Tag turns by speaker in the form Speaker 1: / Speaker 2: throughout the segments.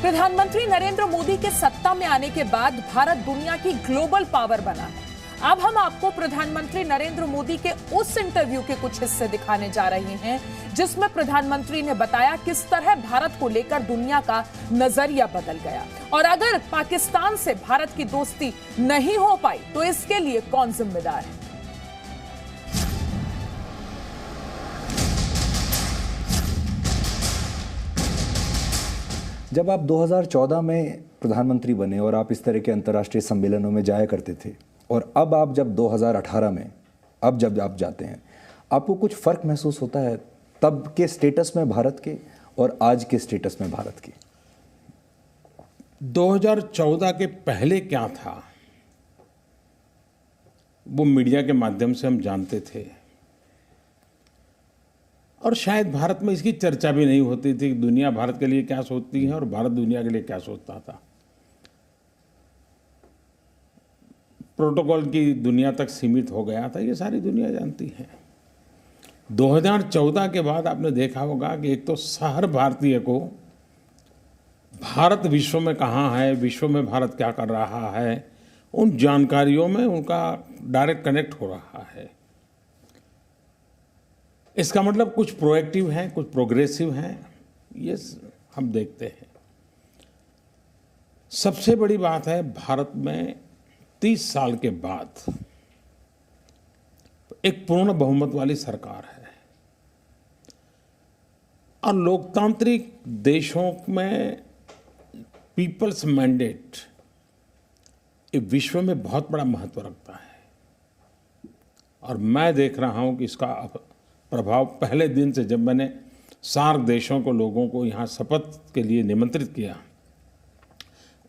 Speaker 1: प्रधानमंत्री नरेंद्र मोदी के सत्ता में आने के बाद भारत दुनिया की ग्लोबल पावर बना है। अब हम आपको प्रधानमंत्री नरेंद्र मोदी के उस इंटरव्यू के कुछ हिस्से दिखाने जा रहे हैं जिसमें प्रधानमंत्री ने बताया किस तरह भारत को लेकर दुनिया का नजरिया बदल गया और अगर पाकिस्तान से भारत की दोस्ती नहीं हो पाई तो इसके लिए कौन जिम्मेदार है।
Speaker 2: जब आप 2014 में प्रधानमंत्री बने और आप इस तरह के अंतर्राष्ट्रीय सम्मेलनों में जाया करते थे और अब आप जब 2018 में जब आप जाते हैं, आपको कुछ फ़र्क महसूस होता है तब के स्टेटस में भारत के और आज के स्टेटस में भारत के?
Speaker 3: 2014 के पहले क्या था वो मीडिया के माध्यम से हम जानते थे और शायद भारत में इसकी चर्चा भी नहीं होती थी कि दुनिया भारत के लिए क्या सोचती है और भारत दुनिया के लिए क्या सोचता था। प्रोटोकॉल की दुनिया तक सीमित हो गया था, ये सारी दुनिया जानती है। 2014 के बाद आपने देखा होगा कि एक तो हर भारतीय को भारत विश्व में कहाँ है, विश्व में भारत क्या कर रहा है, उन जानकारियों में उनका डायरेक्ट कनेक्ट हो रहा है। इसका मतलब कुछ प्रोएक्टिव है, कुछ प्रोग्रेसिव है, ये हम देखते हैं। सबसे बड़ी बात है भारत में 30 साल के बाद एक पूर्ण बहुमत वाली सरकार है और लोकतांत्रिक देशों में पीपल्स मैंडेट ये विश्व में बहुत बड़ा महत्व रखता है और मैं देख रहा हूं कि इसका प्रभाव पहले दिन से जब मैंने सार्क देशों को लोगों को यहाँ शपथ के लिए निमंत्रित किया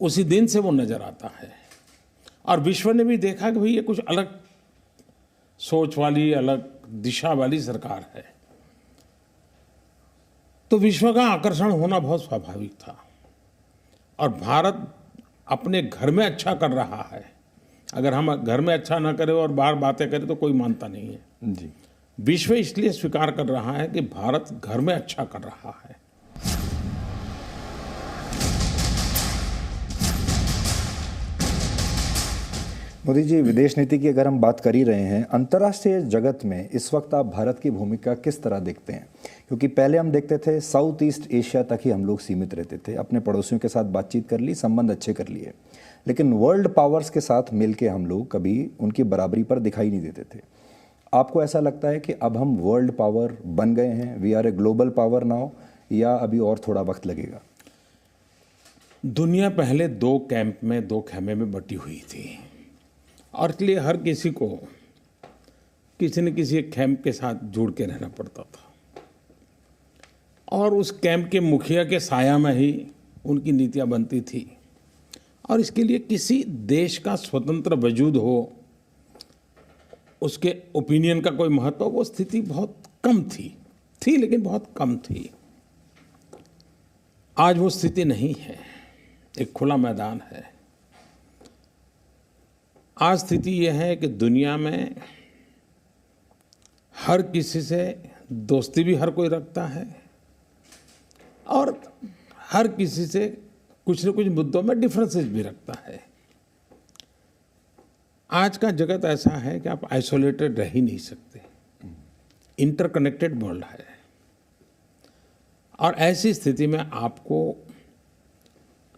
Speaker 3: उसी दिन से वो नज़र आता है और विश्व ने भी देखा कि भाई ये कुछ अलग सोच वाली, अलग दिशा वाली सरकार है, तो विश्व का आकर्षण होना बहुत स्वाभाविक था। और भारत अपने घर में अच्छा कर रहा है, अगर हम घर में अच्छा ना करें और बाहर बातें करें तो कोई मानता नहीं है
Speaker 2: जी।
Speaker 3: विश्व इसलिए स्वीकार कर रहा है कि भारत घर में अच्छा कर रहा है।
Speaker 2: मोदी जी, विदेश नीति की अगर हम बात कर ही रहे हैं, अंतर्राष्ट्रीय जगत में इस वक्त आप भारत की भूमिका किस तरह देखते हैं? क्योंकि पहले हम देखते थे साउथ ईस्ट एशिया तक ही हम लोग सीमित रहते थे, अपने पड़ोसियों के साथ बातचीत कर ली, संबंध अच्छे कर लिए, लेकिन वर्ल्ड पावर्स के साथ मिलके हम लोग कभी उनकी बराबरी पर दिखाई नहीं देते थे। आपको ऐसा लगता है कि अब हम वर्ल्ड पावर बन गए हैं, we are a global power now, या अभी और थोड़ा वक्त लगेगा?
Speaker 3: दुनिया पहले दो कैंप में, दो खेमे में बटी हुई थी और इसलिए हर किसी को किसी न किसी एक कैंप के साथ जुड़ के रहना पड़ता था और उस कैंप के मुखिया के साया में ही उनकी नीतियां बनती थी और इसके लिए किसी देश का स्वतंत्र वजूद हो, उसके ओपिनियन का कोई महत्व, वो स्थिति बहुत कम थी लेकिन बहुत कम थी। आज वो स्थिति नहीं है, एक खुला मैदान है। आज स्थिति यह है कि दुनिया में हर किसी से दोस्ती भी हर कोई रखता है और हर किसी से कुछ न कुछ मुद्दों में डिफरेंसेस भी रखता है। आज का जगत ऐसा है कि आप आइसोलेटेड रह ही नहीं सकते, इंटरकनेक्टेड वर्ल्ड है और ऐसी स्थिति में आपको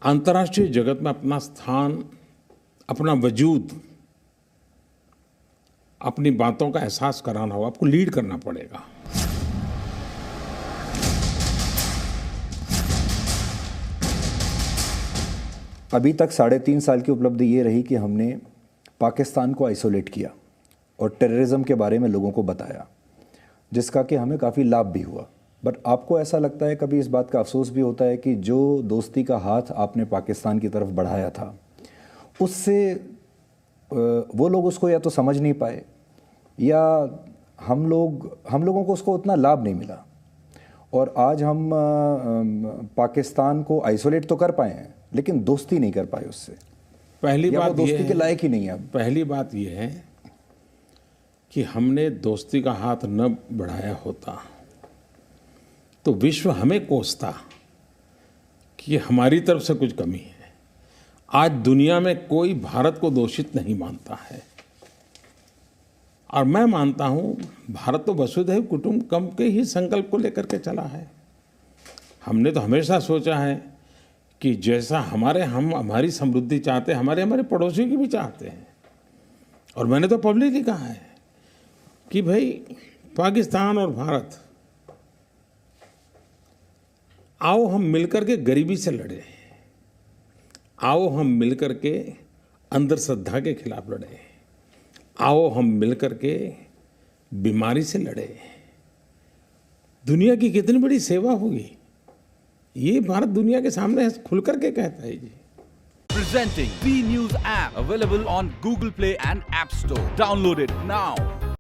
Speaker 3: अंतर्राष्ट्रीय जगत में अपना स्थान, अपना वजूद, अपनी बातों का एहसास कराना होगा, आपको लीड करना पड़ेगा।
Speaker 2: अभी तक 3.5 साल की उपलब्धि ये रही कि हमने पाकिस्तान को आइसोलेट किया और टेररिज्म के बारे में लोगों को बताया, जिसका कि हमें काफ़ी लाभ भी हुआ। बट आपको ऐसा लगता है, कभी इस बात का अफसोस भी होता है कि जो दोस्ती का हाथ आपने पाकिस्तान की तरफ बढ़ाया था, उससे वो लोग उसको या तो समझ नहीं पाए या हम लोगों को उसको उतना लाभ नहीं मिला और आज हम पाकिस्तान को आइसोलेट तो कर पाए हैं लेकिन दोस्ती नहीं कर पाए उससे?
Speaker 3: पहली बात
Speaker 2: दोस्ती के लायक ही नहीं है।
Speaker 3: पहली बात यह है कि हमने दोस्ती का हाथ न बढ़ाया होता तो विश्व हमें कोसता कि हमारी तरफ से कुछ कमी है। आज दुनिया में कोई भारत को दोषित नहीं मानता है, और मैं मानता हूं भारत तो वसुधैव कुटुंबकम के ही संकल्प को लेकर के चला है। हमने तो हमेशा सोचा है कि जैसा हम हमारी समृद्धि चाहते हैं, हमारे पड़ोसियों की भी चाहते हैं। और मैंने तो पब्लिकली कहा है कि भाई पाकिस्तान और भारत, आओ हम मिलकर के गरीबी से लड़ें, आओ हम मिलकर के अंधश्रद्धा के खिलाफ लड़ें, आओ हम मिलकर के बीमारी से लड़ें। दुनिया की कितनी बड़ी सेवा होगी, ये भारत दुनिया के सामने खुल करके कहता है जी।
Speaker 4: Presenting B News app, available on Google Play and App Store. Download it now.